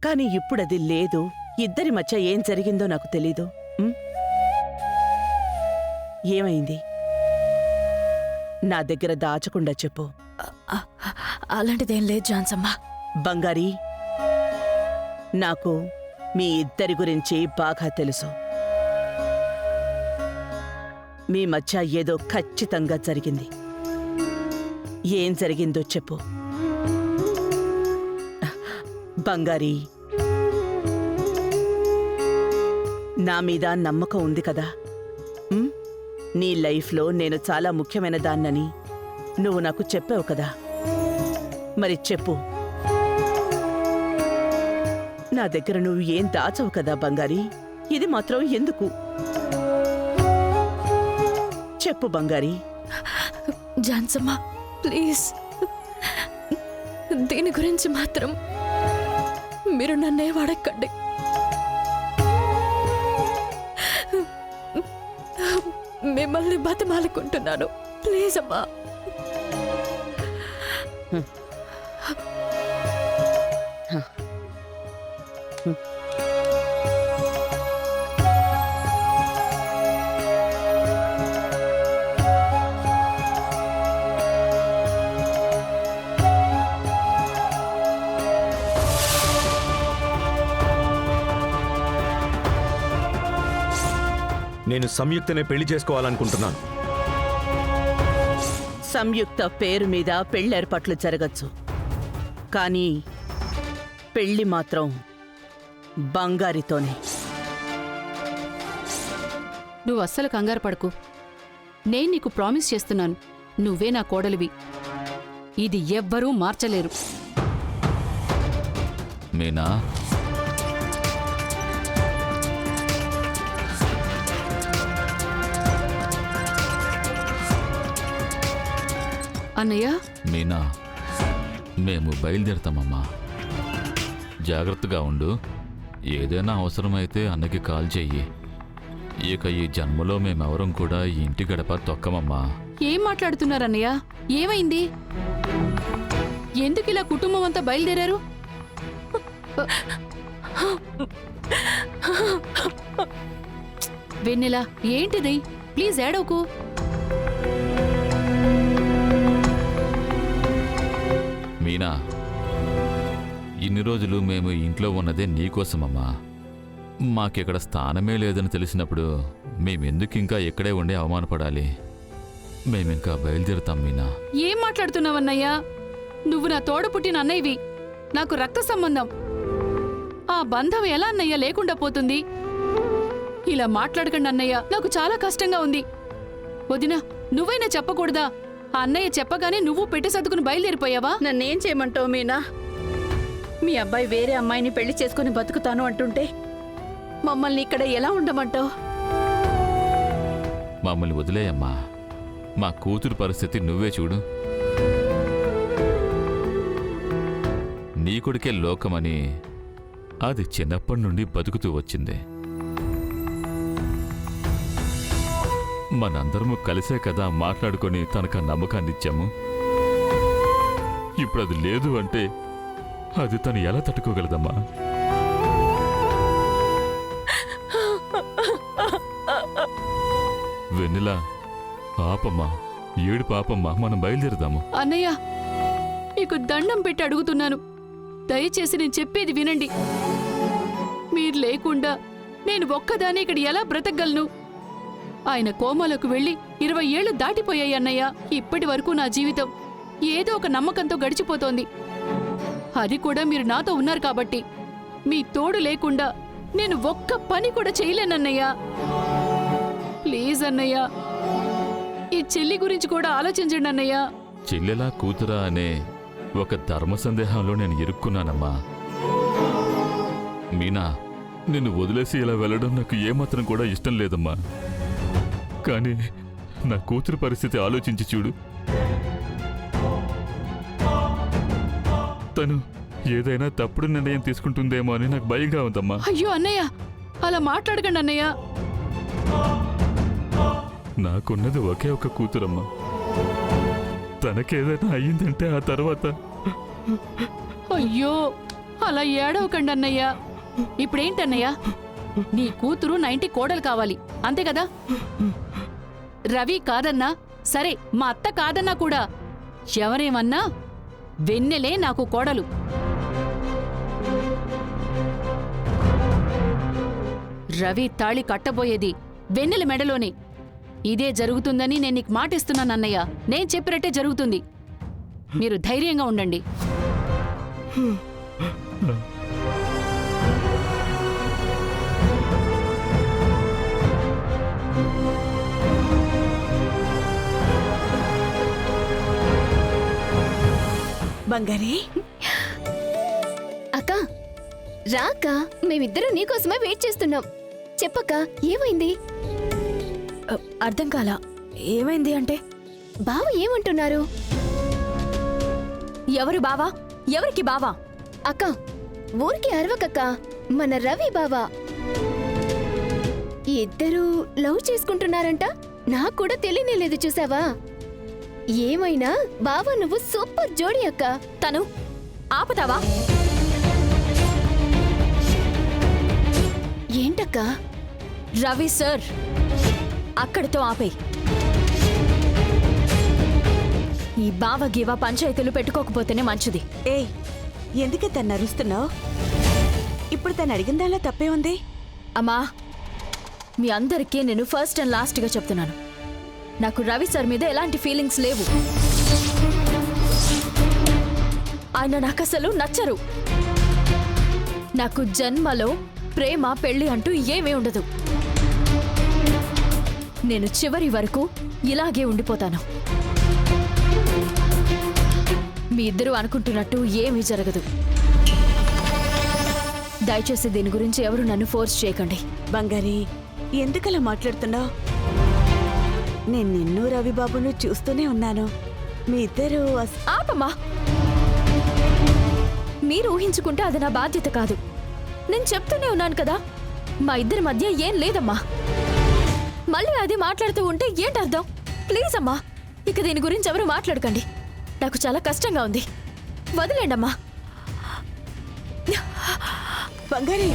కానీ ఇప్పుడది లేదు. ఇద్దరి మధ్య ఏం జరిగిందో నాకు తెలీదు. ఏమైంది? నా దగ్గర దాచకుండా చెప్పు. అలాంటిదేం లేదు జాన్సమ్మ. బంగారీ, నాకు మీ ఇద్దరి గురించి బాగా తెలుసు. మీ మధ్య ఏదో ఖచ్చితంగా జరిగింది. ఏం జరిగిందో చెప్పు. బంగారీ, నా మీద నమ్మకం ఉంది కదా? నీ లైఫ్లో నేను చాలా ముఖ్యమైన దాన్నని నువ్వు నాకు చెప్పావు కదా. మరి చెప్పు. నా దగ్గర నువ్వు ఏం దాచవు కదా బంగారీ. ఇది మాత్రం ఎందుకు? చెప్పు బంగారీ. జాన్సమ్మ ప్లీజ్, దీని గురించి మాత్రం మీరు నన్నే వాడకండి. మిమ్మల్ని బతిమాలుకుంటున్నాను, ప్లీజ్ అమ్మా. నేను సంయుక్తనే పెళ్లి చేసుకోవాలనుకుంటున్నాను. సంయుక్త పేరు మీద పెళ్ళేర్పాట్లు జరగచ్చు, కానీ పెళ్లి మాత్రం బంగారితోనే. నువ్వు అస్సలు కంగారు పడకు. నేను నీకు ప్రామిస్ చేస్తున్నాను, నువ్వే నా కోడలివి. ఇది ఎవ్వరూ మార్చలేరు. మీనా, అన్నయ్య. మీనా, మేము బయలుదేరుతామమ్మా. జాగ్రత్తగా ఉండు. ఏదైనా అవసరమైతే అన్నకి కాల్ చెయ్యి. ఇక ఈ జన్మలో మేమెవరం కూడా ఈ ఇంటి గడప తొక్కమమ్మా. ఏం మాట్లాడుతున్నారన్నయ్య? ఏమైంది? ఎందుకిలా కుటుంబం అంతా బయలుదేరారు? వెన్నెల, ఏంటిది? ప్లీజ్ ఏడవకు. మీనా, ఇన్ని రోజులు మేము ఇంట్లో ఉన్నదే నీకోసమమ్మా. మాకిక్కడ స్థానమే లేదని తెలిసినప్పుడు మేమెందుకు ఇంకా ఇక్కడే ఉండి అవమానపడాలి? మేమింకా బయలుదేరుతాం మీనా. ఏం మాట్లాడుతున్నావన్నయ్యా? నువ్వు నా తోడ పుట్టిన అన్నయ్యవి, నాకు రక్త సంబంధం. ఆ బంధం ఎలా అన్నయ్య లేకుండా పోతుంది? ఇలా మాట్లాడకండి అన్నయ్య, నాకు చాలా కష్టంగా ఉంది. వదినా, నువ్వైనా చెప్పకూడదా? ఆ అన్నయ్య చెప్పగానే నువ్వు పెట్టి సర్దుకుని బయలుదేరిపోయావా? నన్నేం చేయమంటావు మీనా? మీ అబ్బాయి వేరే అమ్మాయిని పెళ్లి చేసుకుని బతుకుతాను అంటుంటే మమ్మల్ని ఇక్కడ ఎలా ఉండమంటావు? మమ్మల్ని వదిలేయమ్మా. మా కూతురు పరిస్థితి నువ్వే చూడు. నీ కొడుకే లోకమని అది చిన్నప్పటి నుండి బతుకుతూ వచ్చింది. మనందరము కలిసే కదా మాట్లాడుకొని తనకు నమ్మకాన్నిచ్చాము. ఇప్పుడు అది లేదు అంటే అది తను ఎలా తట్టుకోగలదమ్మా? వెన్నెలా, పాపమ్మా, ఏడు పాపమ్మా, మనం బయలుదేరదాము. అన్నయ్య, మీకు దండం పెట్టి అడుగుతున్నాను, దయచేసి నేను చెప్పేది వినండి. మీరు లేకుండా నేను ఒక్కదానే ఇక్కడ ఎలా బ్రతకగలను? ఆయన కోమాలోకి వెళ్ళి 20 ఏళ్లు దాటిపోయాయి అన్నయ్య. ఇప్పటి వరకు నా జీవితం ఏదో ఒక నమ్మకంతో గడిచిపోతోంది. అది కూడా మీరు నాతో ఉన్నారు కాబట్టి. మీ తోడు లేకుండా నేను ఒక్క పని కూడా చేయలేనన్నయ్యా. ప్లీజ్ అన్నయ్య, ఈ చెల్లి గురించి కూడా ఆలోచించండి అన్నయ్య. చెల్లెలా కూతురా అనే ఒక ధర్మ సందేహంలో నేను ఇరుక్కున్నానమ్మా. మీనా, నిన్ను వదిలేసి ఇలా వెళ్ళడం నాకు ఏమాత్రం కూడా ఇష్టం లేదమ్మా. కానీ నా కూతురు పరిస్థితి ఆలోచించి చూడు. తను ఏదైనా తప్పుడు నిర్ణయం తీసుకుంటుందేమో అని నాకు భయంగా ఉందమ్మా. అయ్యో అన్నయ్య, అలా మాట్లాడకండి అన్నయ్య. నాకున్నది ఒకే ఒక కూతురమ్మా. తనకేదైనా అయ్యిందంటే ఆ తర్వాత అయ్యో, అలా ఏడవకండి అన్నయ్య. ఇప్పుడేంటన్నయ్య, నీ కూతురు నా ఇంటి కోడలు కావాలి అంతే కదా? రవి కాదన్నా సరే, మా అత్త కాదన్నా కూడా ఎవరేమన్నా వెన్నెలే నాకు కోడలు. రవి తాళి కట్టబోయేది వెన్నెల మెడలోనే. ఇదే జరుగుతుందని నేను నీకు మాటిస్తున్నాను అన్నయ్య. నేను చెప్పినట్టే జరుగుతుంది. మీరు ధైర్యంగా ఉండండి. బంగారే, అక్క రాక, మేమిద్దరం నీకోసమే వెయిట్ చేస్తున్నాం. చెప్పక్క, ఏమైంది? అర్థం కాలా. ఏమైంది అంటే? బావ ఏమంటున్నారు? ఎవరు బావా? ఎవరికి బావా? అక్క, ఊరికి అరవకక్క, మన రవి బావా. ఇద్దరూ లవ్ చేసుకుంటున్నారంట. నాకు కూడా తెలియలేదు, చూసావా? ఏమైనా బావా నువ్వు సూపర్ జోడి అక్క. తను ఆపుతావా? ఏంటక్క? రవి సార్, అక్కడితో ఆపేయ్. ఈ బావ గీవ పంచాయతీలు పెట్టుకోకపోతేనే మంచిది. ఏయ్, ఎందుకే తను అరుస్తున్నావు? ఇప్పుడు తను అడిగిందాలో తప్పే ఉంది. అమ్మా, మీ అందరికీ నేను ఫస్ట్ అండ్ లాస్ట్గా చెప్తున్నాను, నాకు రవి సార్ మీద ఎలాంటి ఫీలింగ్స్ లేవు. ఆయన నాకు అసలు నచ్చరు. నాకు జన్మలో ప్రేమ పెళ్లి అంటూ ఏమీ ఉండదు. నేను చివరి వరకు ఇలాగే ఉండిపోతాను. మీ ఇద్దరూ అనుకుంటున్నట్టు ఏమీ జరగదు. దయచేసి దీని గురించి ఎవరు నన్ను ఫోర్స్ చేయకండి. బంగారి, ఎందుకలా మాట్లాడుతున్నావు? నేను నిన్ను రవిబాబును చూస్తూనే ఉన్నాను. మీ ఇద్దరు ఆపమ్మా. మీరు ఊహించుకుంటే అది నా బాధ్యత కాదు. నేను చెప్తూనే ఉన్నాను కదా, మా ఇద్దరి మధ్య ఏం లేదమ్మా. మళ్ళీ అది మాట్లాడుతూ ఉంటే ఏంటర్థం? ప్లీజ్ అమ్మా, ఇక దీని గురించి ఎవరు మాట్లాడకండి. నాకు చాలా కష్టంగా ఉంది. వదిలేండమ్మా. బంగారి,